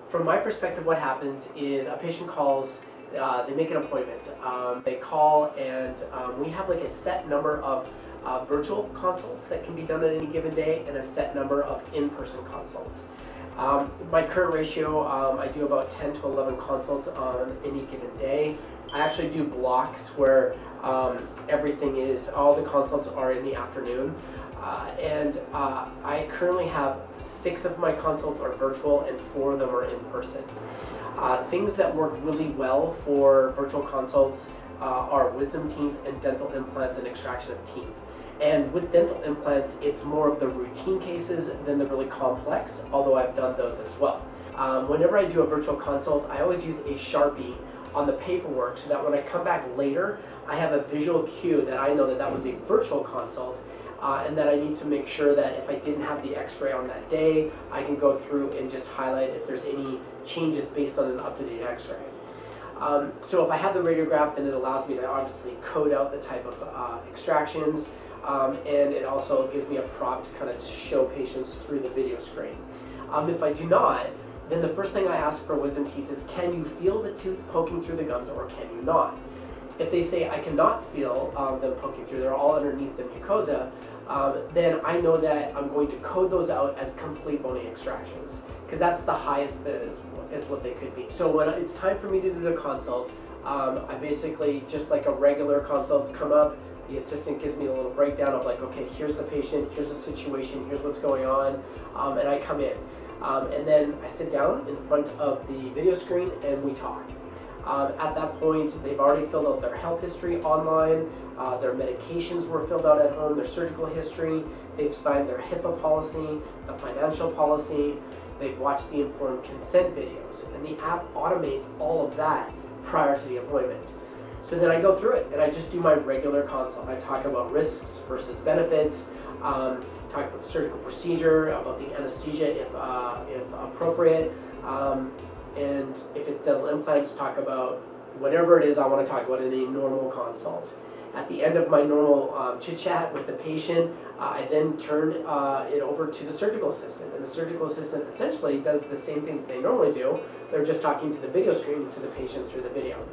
From my perspective, what happens is a patient calls, they make an appointment. They call and we have like a set number of virtual consults that can be done at any given day and a set number of in-person consults. My current ratio, I do about 10 to 11 consults on any given day. I actually do blocks where all the consults are in the afternoon. I currently have 6 of my consults are virtual and 4 of them are in person. Things that work really well for virtual consults are wisdom teeth and dental implants and extraction of teeth. And with dental implants, it's more of the routine cases than the really complex, although I've done those as well. Whenever I do a virtual consult, I always use a Sharpie on the paperwork so that when I come back later, I have a visual cue that I know that that was a virtual consult, and that I need to make sure that if I didn't have the x-ray on that day, I can go through and just highlight if there's any changes based on an up-to-date x-ray. So if I have the radiograph, then it allows me to obviously code out the type of extractions, and it also gives me a prop to kind of show patients through the video screen. If I do not, then the first thing I ask for wisdom teeth is, can you feel the tooth poking through the gums or can you not? If they say I cannot feel them poking through, they're all underneath the mucosa, then I know that I'm going to code those out as complete bony extractions, because that's the highest that is what they could be. So when it's time for me to do the consult, I basically, just like a regular consult, come up, the assistant gives me a little breakdown of like, okay, here's the patient, here's the situation, here's what's going on, and I come in. And then I sit down in front of the video screen and we talk. At that point, they've already filled out their health history online, their medications were filled out at home, their surgical history, they've signed their HIPAA policy, the financial policy, they've watched the informed consent videos, and the app automates all of that prior to the appointment. So then I go through it and I just do my regular consult. I talk about risks versus benefits, talk about the surgical procedure, about the anesthesia if appropriate, and if it's dental implants, talk about whatever it is I want to talk about in a normal consult. At the end of my normal chit-chat with the patient, I then turn it over to the surgical assistant, and the surgical assistant essentially does the same thing that they normally do. They're just talking to the video screen to the patient through the video.